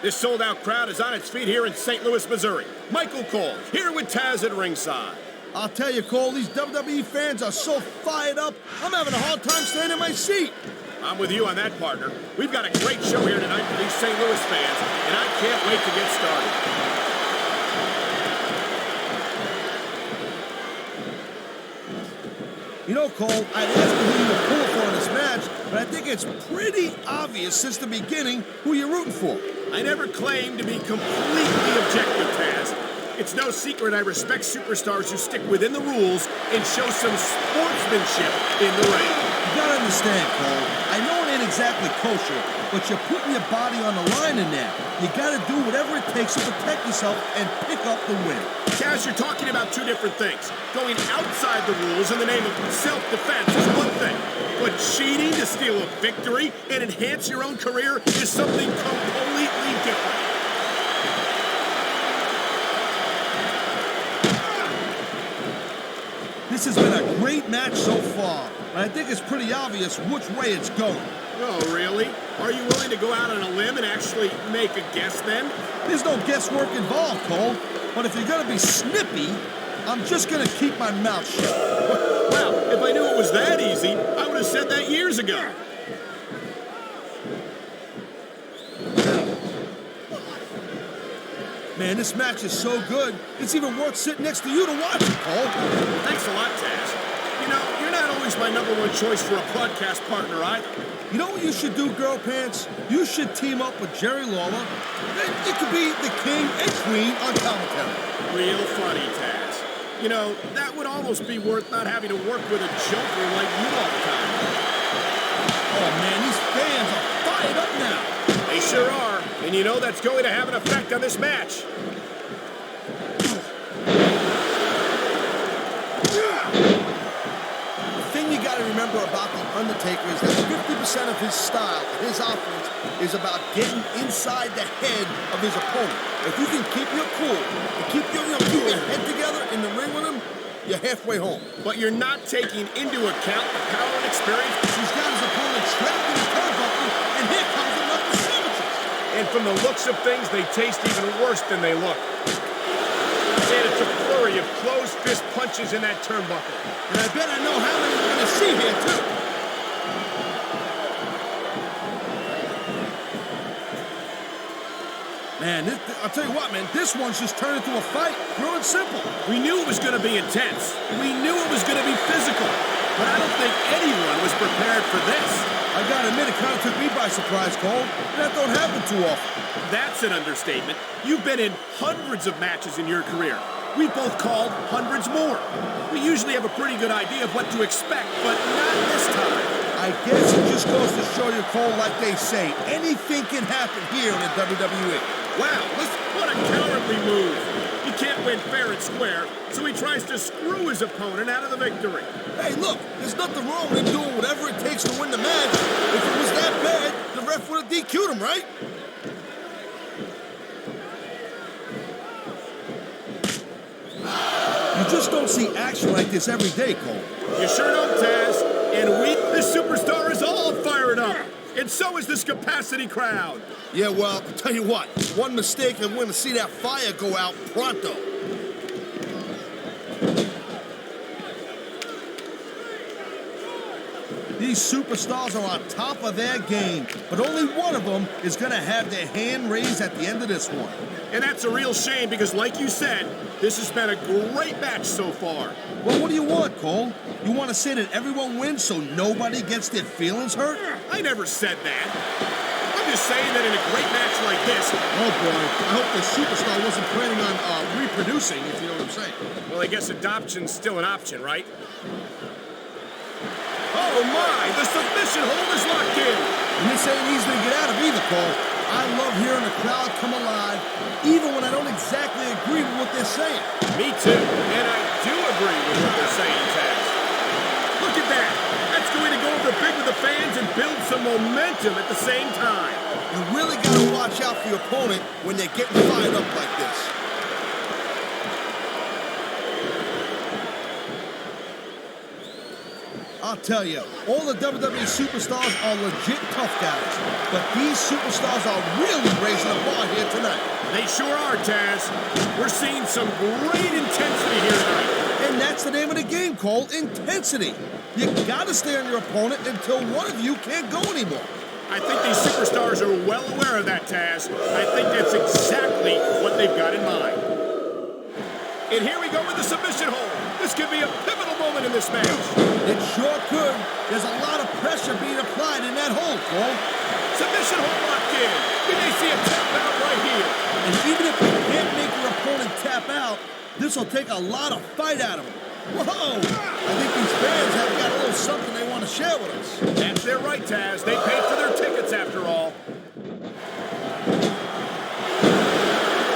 This sold-out crowd is on its feet here in St. Louis, Missouri. Michael Cole, here with Taz at ringside. I'll tell you, Cole, these WWE fans are so fired up, I'm having a hard time staying in my seat. I'm with you on that, partner. We've got a great show here tonight for these St. Louis fans, and I can't wait to get started. You know, Cole, I'd ask you who you were pulling for in this match, but I think it's pretty obvious since the beginning who you're rooting for. I never claimed to be completely objective, Taz. It's no secret I respect superstars who stick within the rules and show some sportsmanship in the ring. You gotta understand, Cole, I know it ain't exactly kosher, but you're putting your body on the line in there. You gotta do whatever it takes to protect yourself and pick up the win. Taz, you're talking about two different things. Going outside the rules in the name of self-defense is one thing, but cheating to steal a victory and enhance your own career is something completely different. This has been a great match so far, but I think it's pretty obvious which way it's going. Oh, really? Are you willing to go out on a limb and actually make a guess then? There's no guesswork involved, Cole. But if you're gonna be snippy, I'm just gonna keep my mouth shut. Well, if I knew it was that easy, I would have said that years ago. Man, this match is so good, it's even worth sitting next to you to watch it, Cole. Thanks a lot, Taz. You know, you're not always my #1 choice for a podcast partner either. You know what you should do, Girl Pants? You should team up with Jerry Lawler. You could be the king and queen on commentary. Real funny, Taz. You know, that would almost be worth not having to work with a joker like you all the time. Oh, man, these fans are fired up now. They sure are, and you know that's going to have an effect on this match. Remember about the Undertaker is that 50% of his style, his offense, is about getting inside the head of his opponent. If you can keep your cool and keep your head together in the ring with him, you're halfway home. But you're not taking into account the power and experience. He's got his opponent trapped in his turnbuckle, and here comes another sandwiches. And from the looks of things, they taste even worse than they look. And it's a flurry of closed fist punches in that turnbuckle. And I bet I know how many we're going to see here, too. Man, I'll tell you what, man, this one's just turned into a fight, pure and simple. We knew it was going to be intense. We knew it was going to be physical. But I don't think anyone was prepared for this. I gotta admit, it kind of took me by surprise, Cole. That don't happen too often. That's an understatement. You've been in hundreds of matches in your career. We've both called hundreds more. We usually have a pretty good idea of what to expect, but not this time. I guess it just goes to show you, Cole, like they say, anything can happen here in the WWE. Wow, what a cowardly move. He can't win fair and square, so he tries to screw his opponent out of the victory. Hey, look, there's nothing wrong with him doing whatever it takes to win the match. If it was that bad, the ref would have DQ'd him, right? You just don't see action like this every day, Cole. You sure don't, Taz. And this superstar is all fired up. And so is this capacity crowd. Yeah, well, I'll tell you what. One mistake and we're going to see that fire go out pronto. These superstars are on top of their game, but only one of them is going to have their hand raised at the end of this one. And that's a real shame because, like you said, this has been a great match so far. Well, what do you want, Cole? You want to say that everyone wins so nobody gets their feelings hurt? I never said that. I'm just saying that in a great match like this... Oh, boy. I hope the superstar wasn't planning on reproducing, if you know what I'm saying. Well, I guess adoption's still an option, right? Oh, my! The submission hold is locked in! And this ain't easy to get out of either, Cole. I love hearing the crowd come alive, even when I don't exactly agree with what they're saying. Me too, and I do agree with what they're saying, Taz. Look at that! That's going to go over big with the fans and build some momentum at the same time. You really got to watch out for your opponent when they're getting fired up like this. I'll tell you, all the WWE superstars are legit tough guys, but these superstars are really raising the bar here They sure are, Taz. We're seeing some great intensity here tonight. And that's the name of the game, Cole, intensity. You gotta stay on your opponent until one of you can't go anymore. I think these superstars are well aware of that, Taz. I think that's exactly what they've got in mind. And here we go with the submission hold. This could be a pivotal moment in this match. It sure could. There's a lot of pressure being applied in that hold, Cole. Submission hold locked in. We may see a tap out right here. And even if you can't make your opponent tap out, this will take a lot of fight out of him. Whoa! I think these fans have got a little something they want to share with us. That's their right, Taz. They paid for their tickets after all.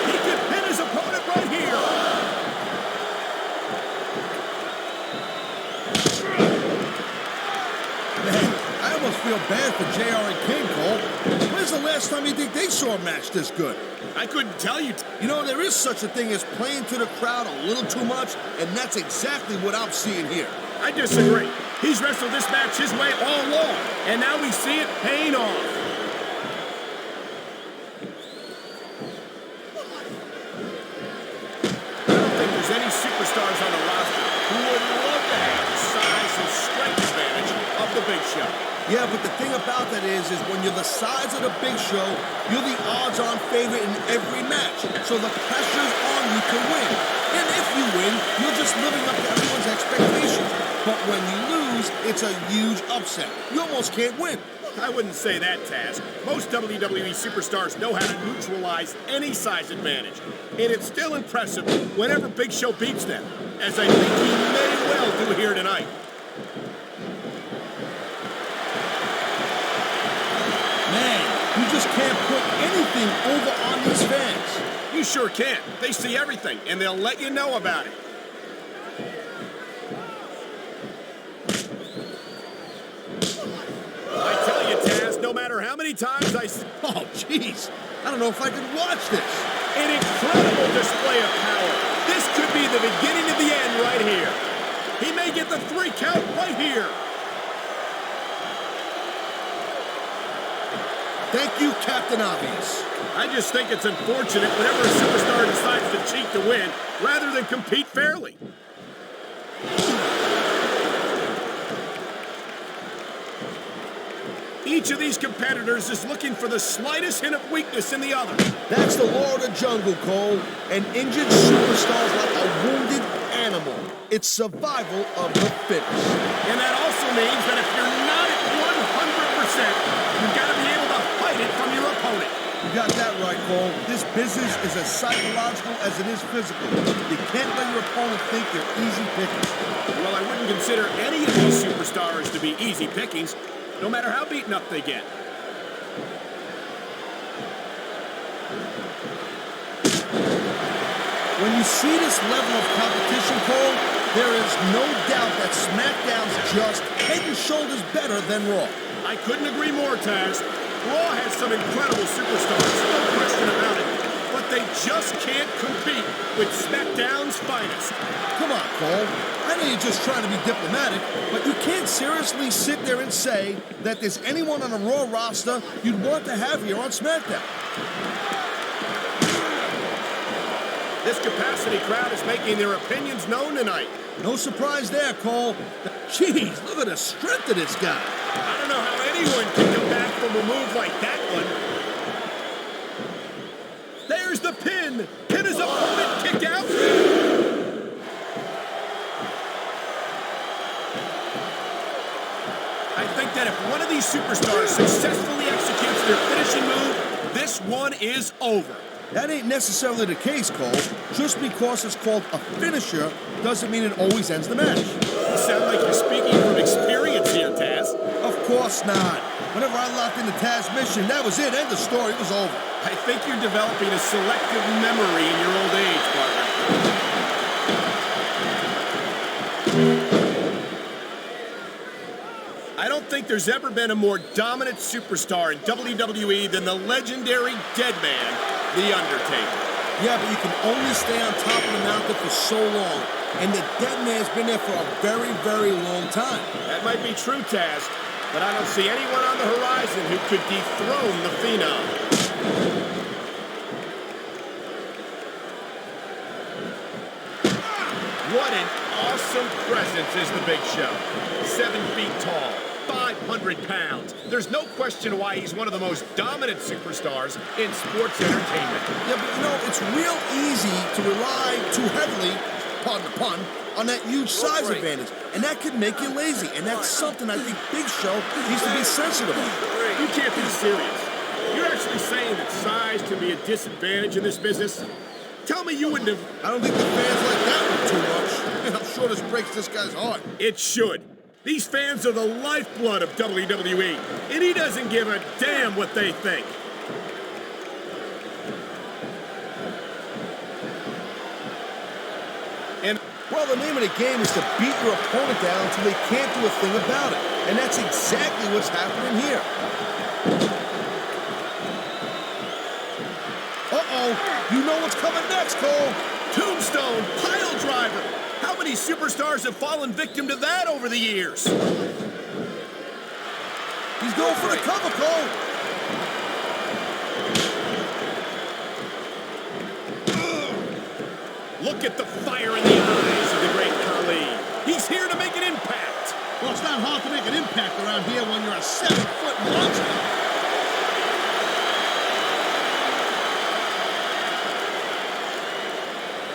He could pin his opponent right here. Man, I almost feel bad for JR and King, Cole. When's the last time you think they saw a match this good? I couldn't tell you. You know, there is such a thing as playing to the crowd a little too much, and that's exactly what I'm seeing here. I disagree. He's wrestled this match his way all along, and now we see it paying off. I don't think there's any superstars on the roster who would love to have the size and strength advantage of the Big Show. Yeah, but the thing about that is when you're the size of the Big Show, you're the odds-on favorite in every match. So the pressure's on you to win. And if you win, you're just living up to everyone's expectations. But when you lose, it's a huge upset. You almost can't win. I wouldn't say that, Taz. Most WWE superstars know how to neutralize any size advantage. And it's still impressive whenever Big Show beats them, as I think he may well do here tonight. Man, you just can't put anything over on these fans. You sure can't. They see everything, and they'll let you know about it. I tell you, Taz, no matter how many times I... Oh, jeez. I don't know if I can watch this. An incredible display of power. This could be the beginning of the end right here. He may get the 3 count right here. Thank you, Captain Obvious. I just think it's unfortunate whenever a superstar decides to cheat to win rather than compete fairly. Each of these competitors is looking for the slightest hint of weakness in the other. That's the law of the jungle, Cole. An injured superstar is like a wounded animal. It's survival of the fittest. And that also means that if you're not at 100%, you've got to be able to fight it from your opponent. You got that right, Cole. This business is as psychological as it is physical. You can't let your opponent think you're easy pickings. Well, I wouldn't consider any of these superstars to be easy pickings, no matter how beaten up they get. When you see this level of competition, Cole, there is no doubt that SmackDown's just head and shoulders better than Raw. I couldn't agree more, Taz. Raw has some incredible superstars, no question about it, but they just can't compete with SmackDown's finest. Come on, Cole. I know you're just trying to be diplomatic, but you can't seriously sit there and say that there's anyone on the Raw roster you'd want to have here on SmackDown. This capacity crowd is making their opinions known tonight. No surprise there, Cole. Jeez, look at the strength of this guy. I don't know how anyone can come back from a move like that one. There's the pin. Pin his opponent, kick out. I think that if one of these superstars successfully executes their finishing move, this one is over. That ain't necessarily the case, Cole. Just because it's called a finisher doesn't mean it always ends the match. You sound like you're speaking from experience here, Taz. Of course not. Whenever I locked into Taz's mission, that was it. End of story. It was over. I think you're developing a selective memory in your old age, partner. I don't think there's ever been a more dominant superstar in WWE than the legendary dead man, The Undertaker. Yeah, but you can only stay on top of the mountain for so long. And the dead man's been there for a very, very long time. That might be true, Taz, but I don't see anyone on the horizon who could dethrone the Phenom. What an awesome presence is the Big Show. 7 feet tall, 500 pounds. There's no question why he's one of the most dominant superstars in sports entertainment. Yeah, but you know, it's real easy to rely too heavily, pardon the pun, on that huge size advantage. And that can make you lazy. And that's something I think Big Show needs to be sensitive about. You can't be serious. You're actually saying that size can be a disadvantage in this business? Tell me you wouldn't have... I don't think the fans like that one too much. And I'm sure this breaks this guy's heart. It should. These fans are the lifeblood of WWE, and he doesn't give a damn what they think. And well, the name of the game is to beat your opponent down until they can't do a thing about it. And that's exactly what's happening here. Uh-oh, you know what's coming next, Cole. Tombstone, pile driver. How many superstars have fallen victim to that over the years? He's going for the cover, Cole. Look at the fire in the eyes of the great Khali. He's here to make an impact. Well, it's not hard to make an impact around here when you're a 7-foot monster.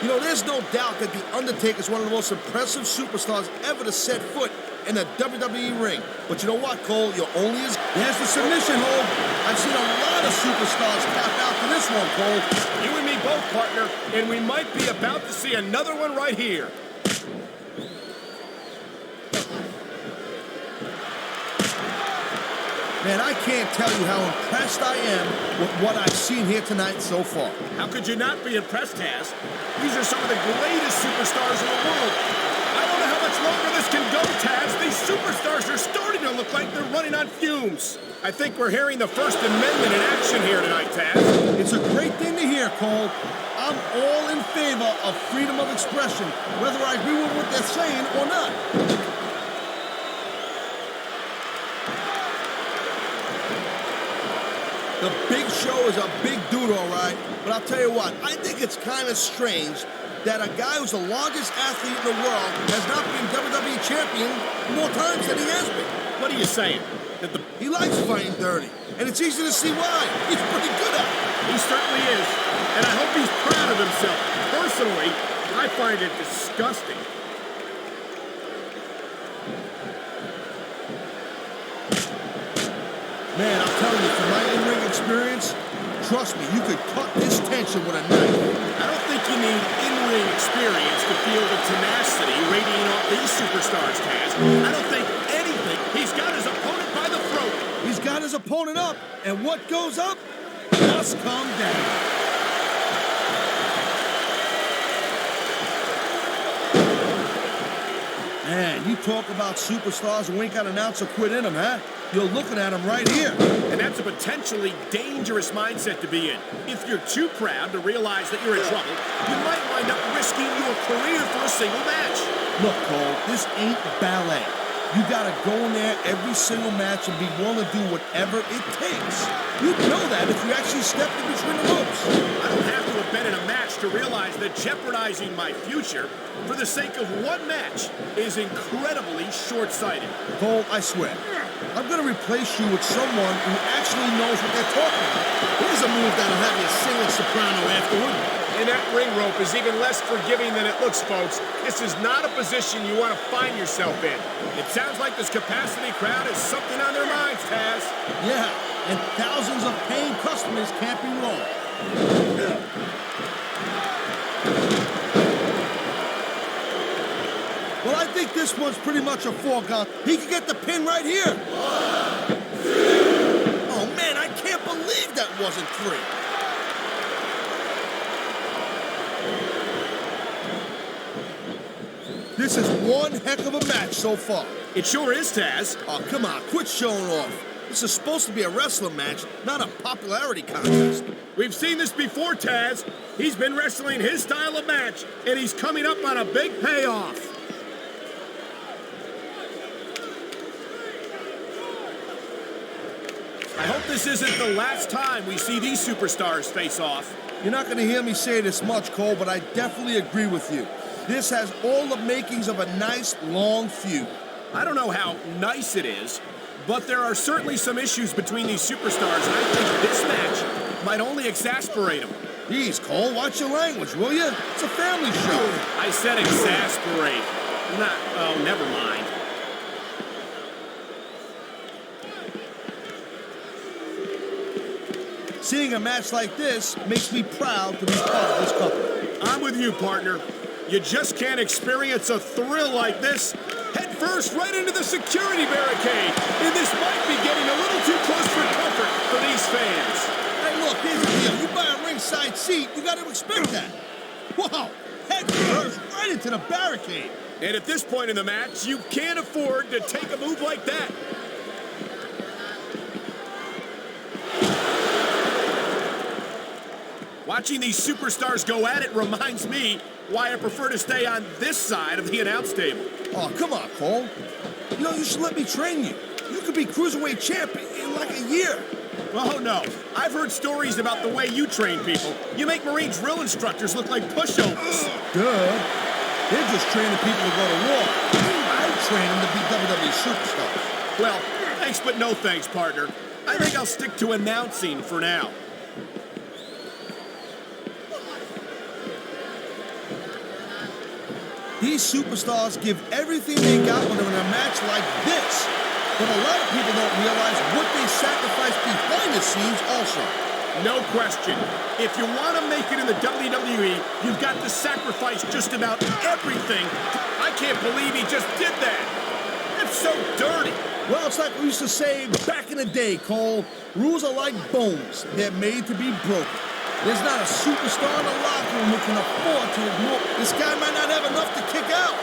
You know, there's no doubt that The Undertaker is one of the most impressive superstars ever to set foot in a WWE ring. But you know what, Cole? You're only as... There's the submission hold. I've seen a lot of superstars tap out to this one, Cole. You and me both, partner, and we might be about to see another one right here. Man, I can't tell you how impressed I am with what I've seen here tonight so far. How could you not be impressed, Taz? These are some of the greatest superstars in the world. I don't know how much longer this can go, Taz. These superstars are starting to look like they're running on fumes. I think we're hearing the First Amendment in action here tonight, Taz. It's a great thing to hear, Cole. I'm all in favor of freedom of expression, whether I agree with what they're saying or not. The Big Show is a big dude, all right. But I'll tell you what, I think it's kind of strange that a guy who's the largest athlete in the world has not been WWE champion more times than he has been. What are you saying? He likes fighting dirty, and it's easy to see why. He's pretty good at it. He certainly is, and I hope he's proud of himself. Personally, I find it disgusting. Man, I'm telling you, from my in-ring experience, trust me, you could cut this tension with a knife. I don't think you need in-ring experience to feel the tenacity radiating off these superstars, Taz. I don't think anything. He's got his opponent by the throat. He's got his opponent up, and what goes up must come down. Man, you talk about superstars who ain't got an ounce of quit in them, huh? You're looking at them right here. And that's a potentially dangerous mindset to be in. If you're too proud to realize that you're in trouble, you might wind up risking your career for a single match. Look, Cole, this ain't ballet. You gotta go in there every single match and be willing to do whatever it takes. You'd know that if you actually stepped in between the ropes. I don't have to have been in a match to realize that jeopardizing my future for the sake of one match is incredibly short-sighted. Cole, I swear, I'm gonna replace you with someone who actually knows what they're talking about. Here's a move that'll have you sing a soprano afterward. And that ring rope is even less forgiving than it looks, folks. This is not a position you want to find yourself in. It sounds like this capacity crowd has something on their minds, Taz. Yeah, and thousands of paying customers can't be wrong. Well, I think this one's pretty much a foregone. He could get the pin right here. Oh, man, I can't believe that wasn't 3. This is one heck of a match so far. It sure is, Taz. Oh, come on, quit showing off. This is supposed to be a wrestling match, not a popularity contest. We've seen this before, Taz. He's been wrestling his style of match, and he's coming up on a big payoff. I hope this isn't the last time we see these superstars face off. You're not going to hear me say this much, Cole, but I definitely agree with you. This has all the makings of a nice, long feud. I don't know how nice it is, but there are certainly some issues between these superstars, and I think this match might only exasperate them. Jeez, Cole, watch your language, will you? It's a family show. I said exasperate. Oh, never mind. Seeing a match like this makes me proud to be part of this couple. I'm with you, partner. You just can't experience a thrill like this head first right into the security barricade. And this might be getting a little too close for comfort for these fans. Hey, look, here's the deal. You buy a ringside seat, you got to expect that. Wow, head first right into the barricade. And at this point in the match, you can't afford to take a move like that. Watching these superstars go at it reminds me why I prefer to stay on this side of the announce table. Oh, come on, Cole. You know, you should let me train you. You could be Cruiserweight champion in like a year. Oh, no. I've heard stories about the way you train people. You make Marine drill instructors look like pushovers. Duh. They're just training people to go to war. I train them to be WWE superstars. Well, thanks but no thanks, partner. I think I'll stick to announcing for now. These superstars give everything they got when they're in a match like this. But a lot of people don't realize what they sacrifice behind the scenes also. No question. If you want to make it in the WWE, you've got to sacrifice just about everything. I can't believe he just did that. That's so dirty. Well, it's like we used to say back in the day, Cole. Rules are like bones. They're made to be broken. There's not a superstar in the locker room who can afford to ignore. This guy might not have enough to kick out.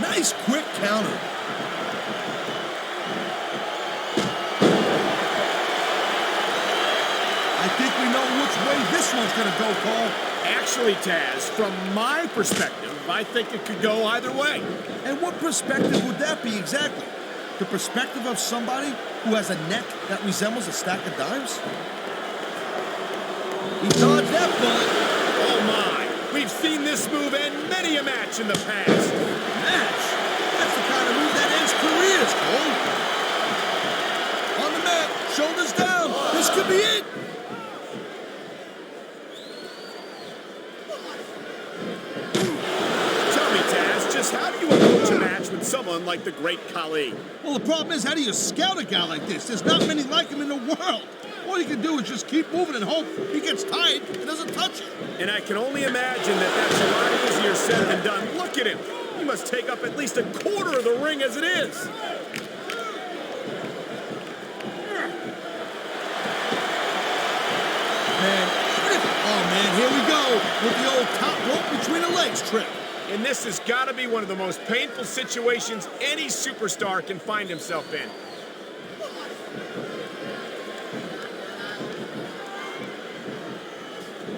Nice quick counter. I think we know which way this one's going to go, Cole. Actually, Taz, from my perspective, I think it could go either way. And what perspective would that be exactly? The perspective of somebody who has a neck that resembles a stack of dimes? He dodged that bullet. Oh, my. We've seen this move end many a match in the past. Match? That's the kind of move that ends careers, Cole. On the mat, shoulders down. This could be it. Tell me, Taz, just how do you approach a match with someone like the great Khali? Well, the problem is, how do you scout a guy like this? There's not many like him in the world. All you can do is just keep moving and hope he gets tired and doesn't touch it. And I can only imagine that that's a lot easier said than done. Look at him. He must take up at least a quarter of the ring as it is. Man, here we go with the old top rope between the legs trick. And this has got to be one of the most painful situations any superstar can find himself in.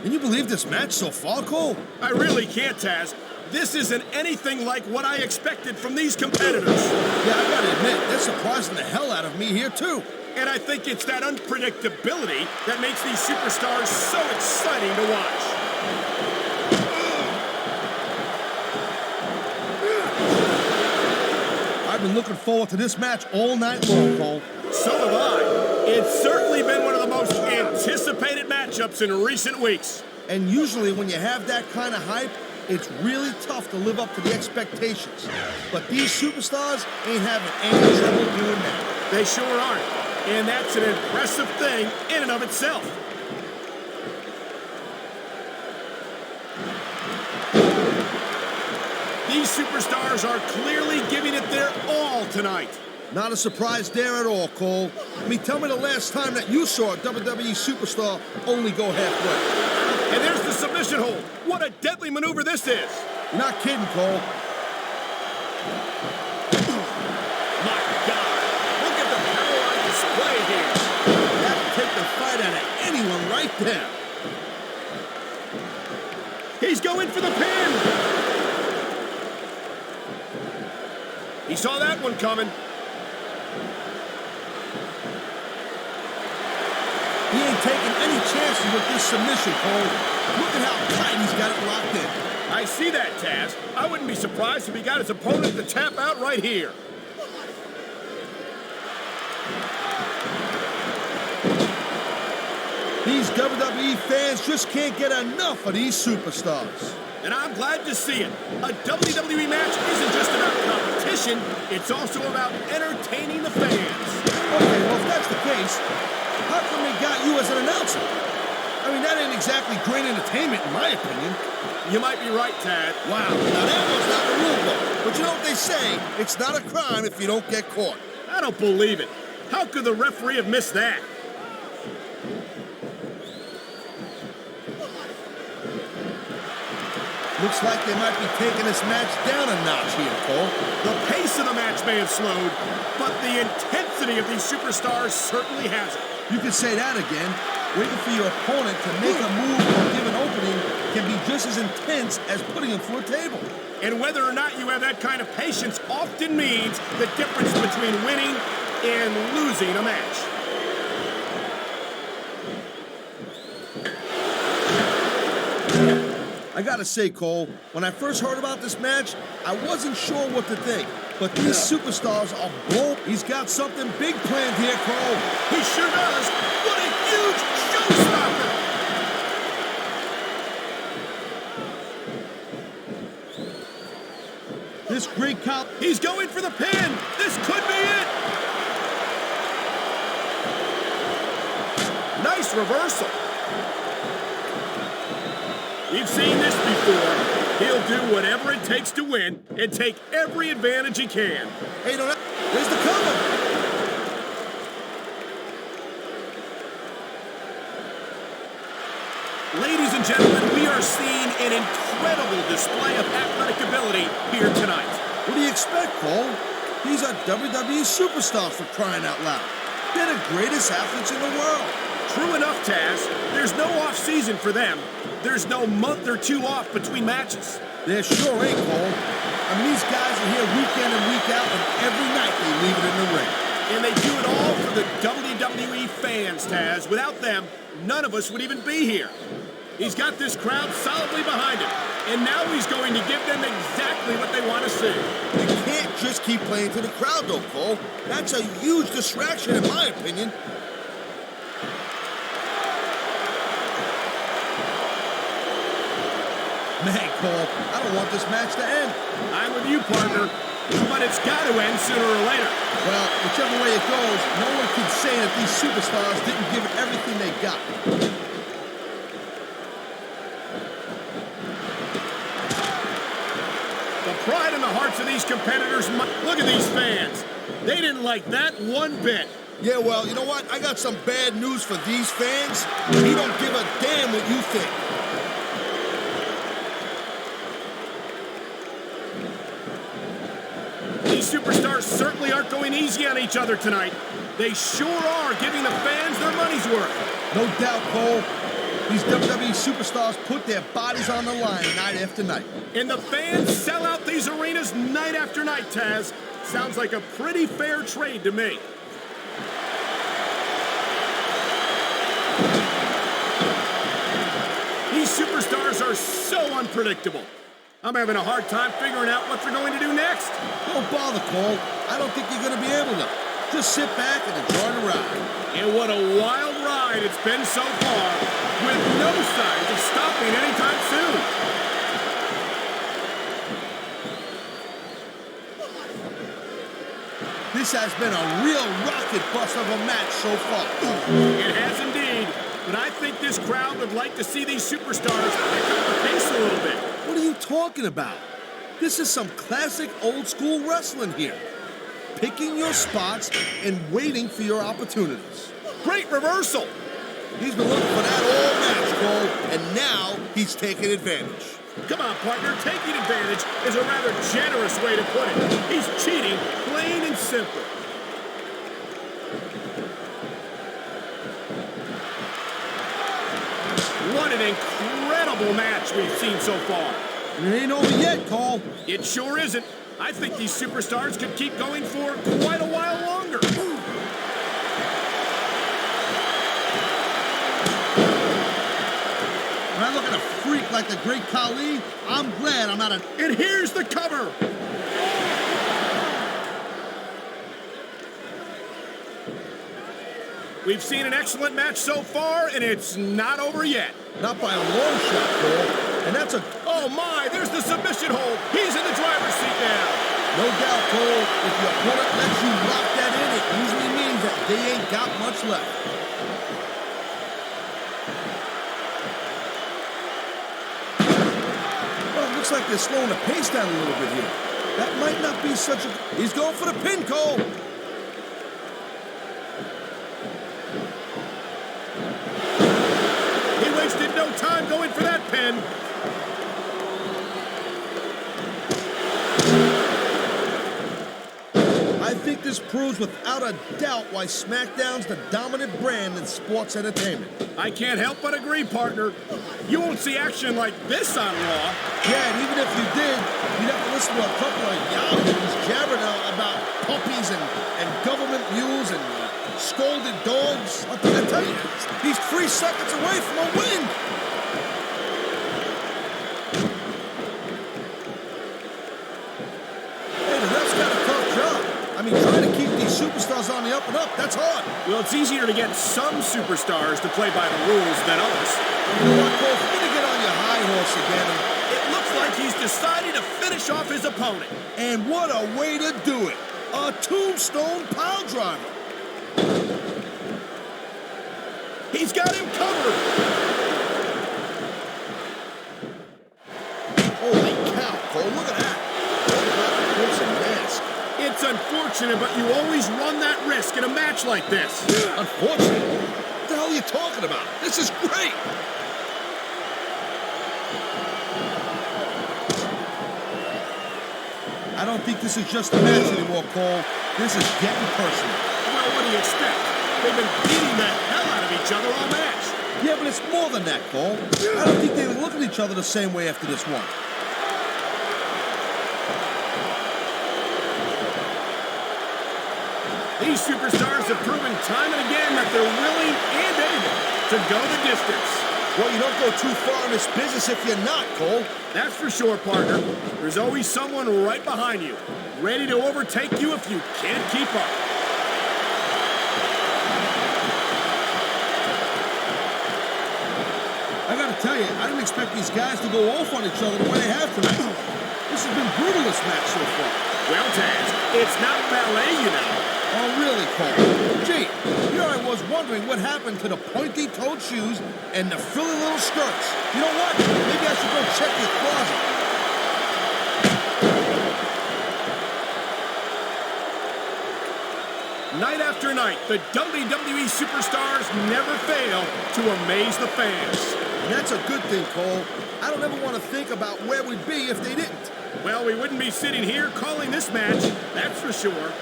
Can you believe this match so far, Cole? I really can't, Taz. This isn't anything like what I expected from these competitors. Yeah, I gotta admit, they're surprising the hell out of me here, too. And I think it's that unpredictability that makes these superstars so exciting to watch. I've been looking forward to this match all night long, Cole. So have I. It's certainly been one of the most anticipated matchups in recent weeks. And usually when you have that kind of hype, it's really tough to live up to the expectations. But these superstars ain't having any trouble doing that. They sure aren't. And that's an impressive thing in and of itself. These superstars are clearly giving it their all tonight. Not a surprise there at all, Cole. I mean, tell me the last time that you saw a WWE superstar only go halfway. And there's the submission hold. What a deadly maneuver this is. You're not kidding, Cole. My God, look at the power on display here. That'll take the fight out of anyone right there. He's going for the pin. He saw that one coming. He ain't taking any chance chances with this submission, Cole. Look at how tight he's got it locked in. I see that, Taz. I wouldn't be surprised if he got his opponent to tap out right here. These WWE fans just can't get enough of these superstars. And I'm glad to see it. A WWE match isn't just about competition, it's also about entertaining the fans. Okay, well, if that's the case, how come they got you as an announcer? I mean, that ain't exactly great entertainment, in my opinion. You might be right, Tad. Wow, now that was not the rule book. But you know what they say, it's not a crime if you don't get caught. I don't believe it. How could the referee have missed that? Looks like they might be taking this match down a notch here, Cole. The pace of the match may have slowed, but the intensity of these superstars certainly hasn't. You could say that again. Waiting for your opponent to make a move or give an opening can be just as intense as putting him through a table. And whether or not you have that kind of patience often means the difference between winning and losing a match. I gotta say, Cole, when I first heard about this match, I wasn't sure what to think. But these superstars are bold. He's got something big planned here, Cole. He sure does. What a huge showstopper! This great cop. He's going for the pin. This could be it. Nice reversal. We've seen this before. He'll do whatever it takes to win and take every advantage he can. Hey, no, there's the cover. Ladies and gentlemen, we are seeing an incredible display of athletic ability here tonight. What do you expect, Cole? These are WWE superstars, for crying out loud. They're the greatest athletes in the world. True enough, Taz. There's no off-season for them. There's no month or two off between matches. There sure ain't, Cole. I mean, these guys are here week in and week out, and every night they leave it in the ring. And they do it all for the WWE fans, Taz. Without them, none of us would even be here. He's got this crowd solidly behind him, and now he's going to give them exactly what they want to see. You can't just keep playing to the crowd, though, Cole. That's a huge distraction, in my opinion. Man, Cole, I don't want this match to end. I'm with you, partner, but it's got to end sooner or later. Well, whichever way it goes, no one can say that these superstars didn't give it everything they got. The pride in the hearts of these competitors, look at these fans. They didn't like that one bit. Yeah, well, you know what? I got some bad news for these fans. We don't give a damn what you think. These superstars certainly aren't going easy on each other tonight. They sure are giving the fans their money's worth. No doubt, Cole. These WWE superstars put their bodies on the line night after night. And the fans sell out these arenas night after night, Taz. Sounds like a pretty fair trade to me. These superstars are so unpredictable. I'm having a hard time figuring out what they're going to do next. Don't bother, Cole. I don't think you're going to be able to. Just sit back and enjoy the ride. And what a wild ride it's been so far, with no signs of stopping anytime soon. This has been a real rocket bus of a match so far. It has indeed, but I think this crowd would like to see these superstars pick up the pace a little bit. What are you talking about? This is some classic old-school wrestling here. Picking your spots and waiting for your opportunities. Great reversal. He's been looking for that all match, Cole, and now he's taking advantage. Come on, partner. Taking advantage is a rather generous way to put it. He's cheating, plain and simple. What an incredible match we've seen so far. It ain't over yet, Cole. It sure isn't. I think these superstars could keep going for quite a while longer. I look at a freak like the great Khali, I'm glad I'm not an... And here's the cover. We've seen an excellent match so far, and it's not over yet. Not by a long shot, Cole. And that's a... Oh my, there's the submission hold. He's in the driver's seat now. No doubt, Cole. If your opponent lets you lock that in, it usually means that they ain't got much left. Well, it looks like they're slowing the pace down a little bit here. That might not be such a... He's going for the pin, Cole. He wasted no time going for that pin. I think this proves without a doubt why SmackDown's the dominant brand in sports entertainment. I can't help but agree, partner. You won't see action like this on Raw. Yeah, and even if you did, you'd have to listen to a couple of yahoos jabbering about puppies and government mules and scolded dogs. I tell you, he's 3 seconds away from a win. Hey, the ref's got a tough job. I mean, trying to keep these superstars on the up and up, that's hard. Well, it's easier to get some superstars to play by the rules than others. You know what, Cole? You're gonna get on your high horse again. It looks like he's decided to finish off his opponent. And what a way to do it. A tombstone pile driver. He's got him covered. Holy cow, Cole, look at that. Crimson mask. It's unfortunate, but you always run that risk in a match like this. Unfortunate? What the hell are you talking about? This is great. I don't think this is just a match anymore, Cole. This is getting personal. Well, what do you expect? They've been beating the hell out of each other all match. Yeah, but it's more than that, Cole. I don't think they look at each other the same way after this one. These superstars have proven time and again that they're willing and able to go the distance. Well, you don't go too far in this business if you're not, Cole. That's for sure, partner. There's always someone right behind you, ready to overtake you if you can't keep up. I gotta tell you, I didn't expect these guys to go off on each other the way they have tonight. This has been brutal, this match so far. Well, Taz, it's not ballet, you know. Oh, really, Cole? Gee, here I was wondering what happened to the pointy-toed shoes and the frilly little skirts. You know what? Maybe I should go check your closet. Night after night, the WWE superstars never fail to amaze the fans. And that's a good thing, Cole. I don't ever want to think about where we'd be if they didn't. Well, we wouldn't be sitting here calling this match, that's for sure.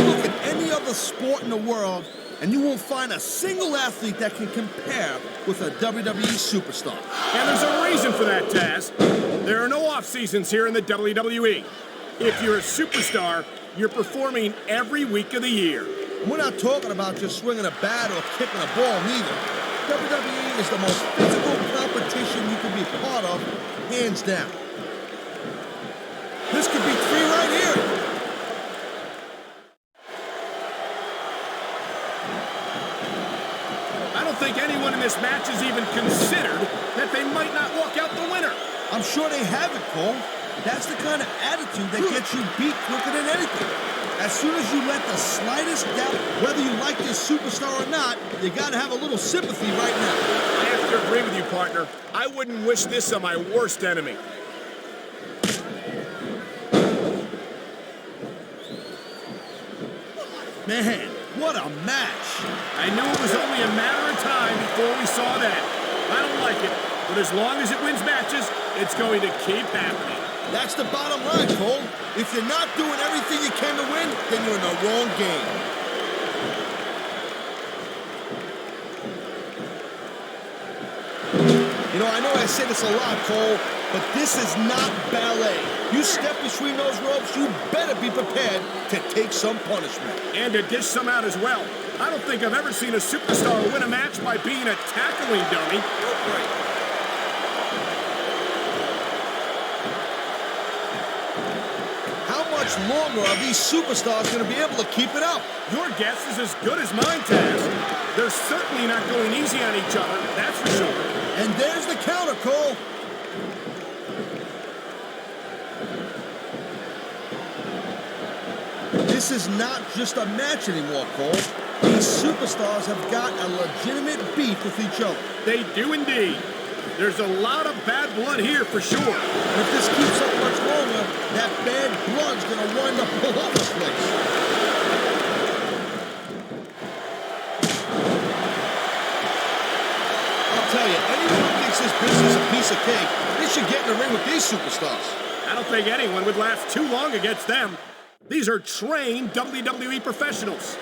Look at any other sport in the world, and you won't find a single athlete that can compare with a WWE superstar. And there's a reason for that, Taz. There are no off-seasons here in the WWE. If you're a superstar, you're performing every week of the year. We're not talking about just swinging a bat or kicking a ball, neither. WWE is the most physical competition you can be part of, hands down. This could be 3 right here. I don't think anyone in this match has even considered that they might not walk out the winner. I'm sure they have it, Cole. That's the kind of attitude that gets you beat quicker than anything. As soon as you let the slightest doubt whether you like this superstar or not, you gotta have a little sympathy right now. I have to agree with you, partner. I wouldn't wish this on my worst enemy. Man, what a match. I knew it was only a matter of time before we saw that. I don't like it, but as long as it wins matches, it's going to keep happening. That's the bottom line, Cole. If you're not doing everything you can to win, then you're in the wrong game. You know, I know I say this a lot, Cole, but this is not ballet. You step between those ropes, you better be prepared to take some punishment. And to dish some out as well. I don't think I've ever seen a superstar win a match by being a tackling dummy. Right. How much longer are these superstars going to be able to keep it up? Your guess is as good as mine, Taz. They're certainly not going easy on each other, that's for sure. And there's the counter, Cole. This is not just a match anymore, Cole. These superstars have got a legitimate beef with each other. They do indeed. There's a lot of bad blood here for sure. And if this keeps up much longer, that bad blood's gonna wind up all over the place. I'll tell you, anyone who thinks this business is a piece of cake, they should get in the ring with these superstars. I don't think anyone would last too long against them. These are trained WWE professionals.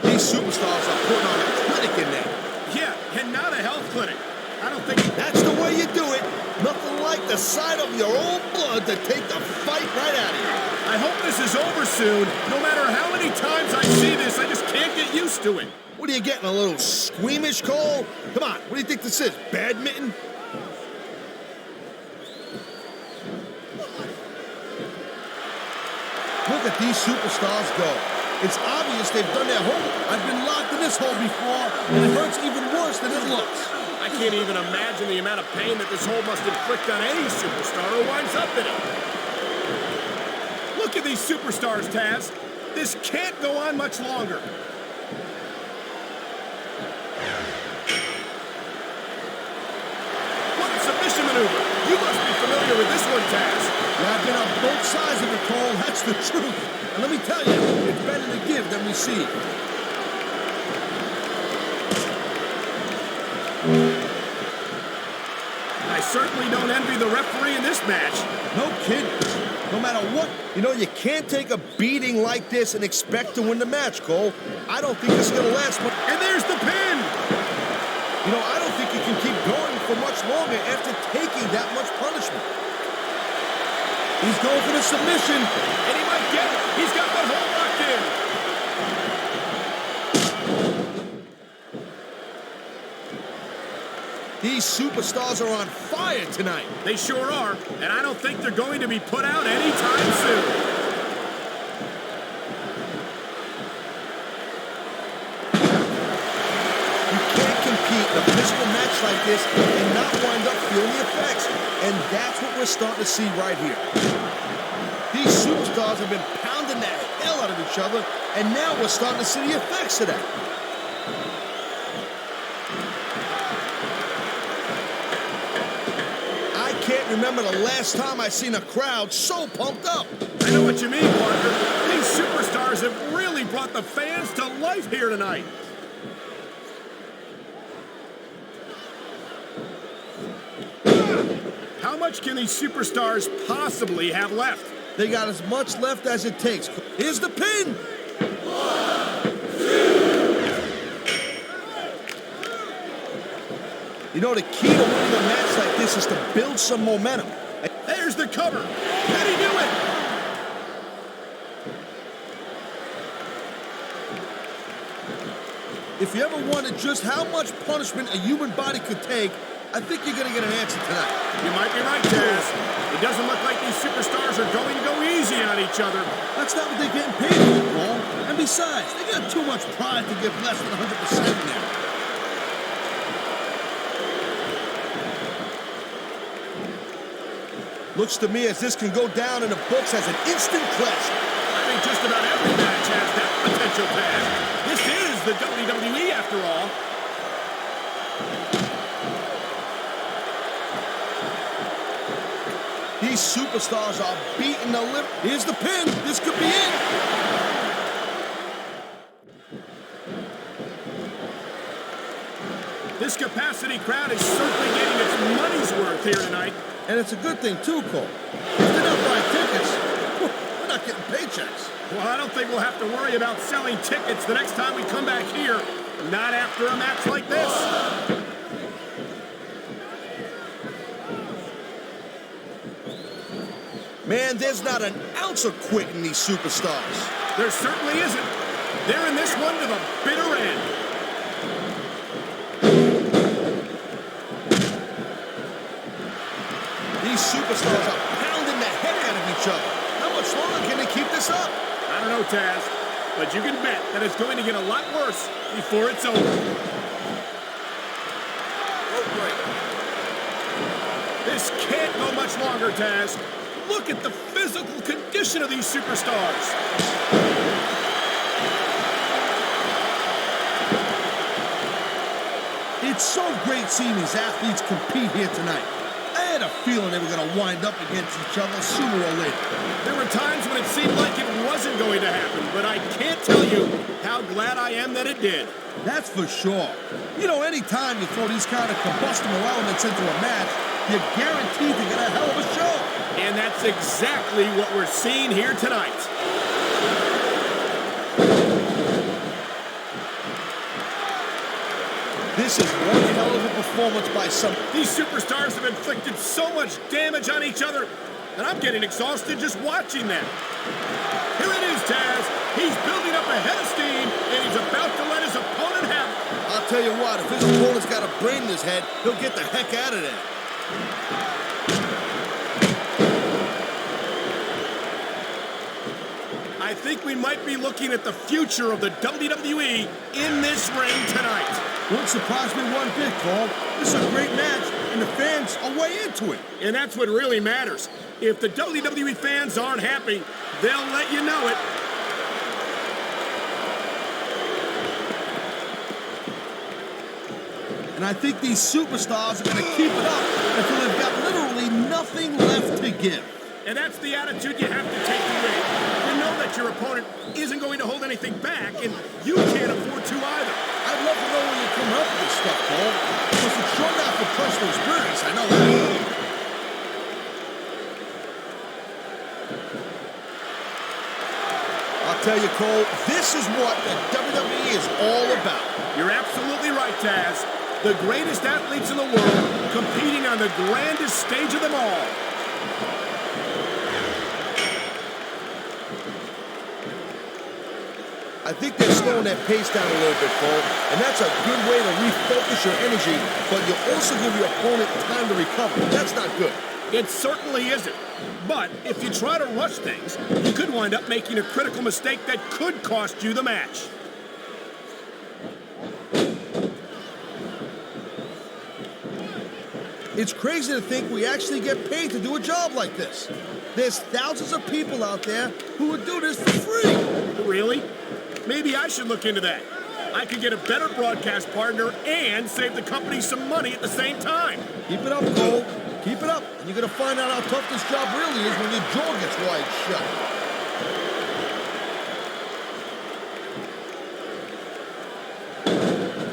These superstars are putting on a clinic in there. Yeah, and not a health clinic. I don't think... That's the way you do it. Nothing like the sight of your own blood to take the fight right out of you. I hope this is over soon. No matter how many times I see this, I just can't get used to it. What are you getting, a little squeamish, Cole? Come on, what do you think this is, badminton? Look at these superstars go. It's obvious they've done their homework. I've been locked in this hole before, and it hurts even worse than it looks. I can't even imagine the amount of pain that this hole must inflict on any superstar who winds up in it. Look at these superstars, Taz. This can't go on much longer. What a submission maneuver. You must be familiar with this one, Taz. Yeah, I've been on both sides of it, Cole. That's the truth. And let me tell you, it's better to give than receive. I certainly don't envy the referee in this match. No kidding. No matter what, you can't take a beating like this and expect to win the match, Cole. I don't think this is going to last much. And there's the pin! I don't think you can keep going for much longer after taking that much punishment. He's going for the submission. And he might get it. He's got that hold locked in. These superstars are on fire tonight. They sure are, and I don't think they're going to be put out anytime soon. You can't compete in a physical match like this and not wind up feeling the effects. And that's what we're starting to see right here. These superstars have been pounding the hell out of each other, and now we're starting to see the effects of that. I can't remember the last time I seen a crowd so pumped up. I know what you mean, Parker. These superstars have really brought the fans to life here tonight. How much can these superstars possibly have left? They got as much left as it takes. Here's the pin. 1, 2. The key to winning a match like this is to build some momentum. There's the cover. Can he do it? If you ever wondered just how much punishment a human body could take, I think you're going to get an answer tonight. You might be right, Taz. It doesn't look like these superstars are going to go easy on each other. That's not what they're getting paid for, Paul. And besides, they got too much pride to give less than 100% now. Looks to me as this can go down in the books as an instant clash. I think just about every match has that potential, Taz. This is the WWE after all. These superstars are beating the lip. Here's the pin. This could be it. This capacity crowd is certainly getting its money's worth here tonight. And it's a good thing, too, Cole. If they're not buying tickets, we're not getting paychecks. Well, I don't think we'll have to worry about selling tickets the next time we come back here. Not after a match like this. Man, there's not an ounce of quit in these superstars. There certainly isn't. They're in this one to the bitter end. These superstars are pounding the heck out of each other. How much longer can they keep this up? I don't know, Taz, but you can bet that it's going to get a lot worse before it's over. This can't go much longer, Taz. Look at the physical condition of these superstars. It's so great seeing these athletes compete here tonight. I had a feeling they were going to wind up against each other sooner or later. There were times when it seemed like it wasn't going to happen, but I can't tell you how glad I am that it did. That's for sure. You know, anytime you throw these kind of combustible elements into a match, you're guaranteed to get a hell of a show. And that's exactly what we're seeing here tonight. This is one hell of a performance by some. These superstars have inflicted so much damage on each other, and I'm getting exhausted just watching them. Here it is, Taz. He's building up a head of steam, and he's about to let his opponent have it. I'll tell you what, if his opponent's got a brain in his head, he'll get the heck out of there. I think we might be looking at the future of the WWE in this ring tonight. Wouldn't surprise me one bit, Cole. This is a great match, and the fans are way into it. And that's what really matters. If the WWE fans aren't happy, they'll let you know it. And I think these superstars are going to keep it up until they've got literally nothing left to give. And that's the attitude you have to take to win. You know that your opponent isn't going to hold anything back, and you can't afford to either. I'd love to know where you come up with this stuff, Cole. Because it's sure not for personal experience, I know that. I'll tell you, Cole, this is what the WWE is all about. You're absolutely right, Taz. The greatest athletes in the world competing on the grandest stage of them all. I think they're slowing their pace down a little bit, Cole, and that's a good way to refocus your energy, but you also give your opponent time to recover. That's not good. It certainly isn't. But if you try to rush things, you could wind up making a critical mistake that could cost you the match. It's crazy to think we actually get paid to do a job like this. There's thousands of people out there who would do this for free. Really? Maybe I should look into that. I could get a better broadcast partner and save the company some money at the same time. Keep it up, Cole. Keep it up. And you're going to find out how tough this job really is when your jaw gets wide shut.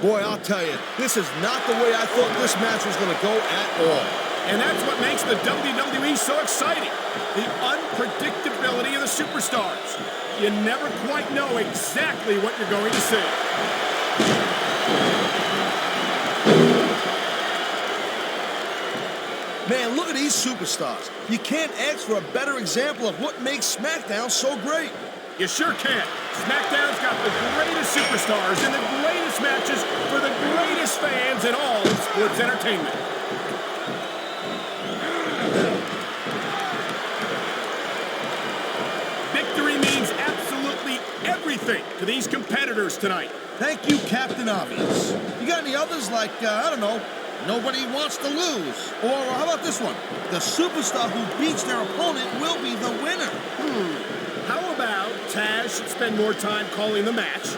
Boy, I'll tell you, this is not the way I thought this match was going to go at all. And that's what makes the WWE so exciting. The unpredictability of the superstars. You never quite know exactly what you're going to see. Man, look at these superstars. You can't ask for a better example of what makes SmackDown so great. You sure can. SmackDown's got the greatest superstars and the greatest matches for the greatest fans in all of sports entertainment. Victory means absolutely everything to these competitors tonight. Thank you, Captain Obvious. You got any others like, I don't know, nobody wants to lose? Or how about this one? The superstar who beats their opponent will be the winner. How about Taz should spend more time calling the match?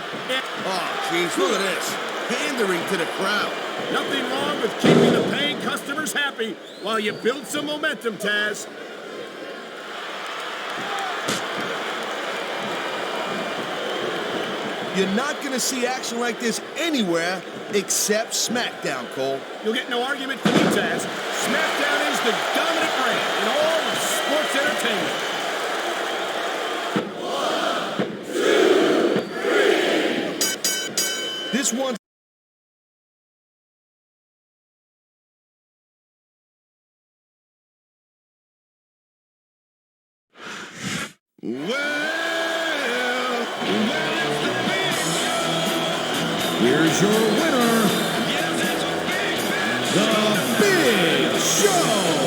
Oh, jeez, look at this. Pandering to the crowd. Nothing wrong with keeping the paying customers happy while you build some momentum, Taz. You're not going to see action like this anywhere except SmackDown, Cole. You'll get no argument from me, Taz. SmackDown is the dominant brand in all of sports entertainment. 1, 2, 3. This one's Well, it's the big show. Here's your winner, Yes, it's a big match. The Big Show.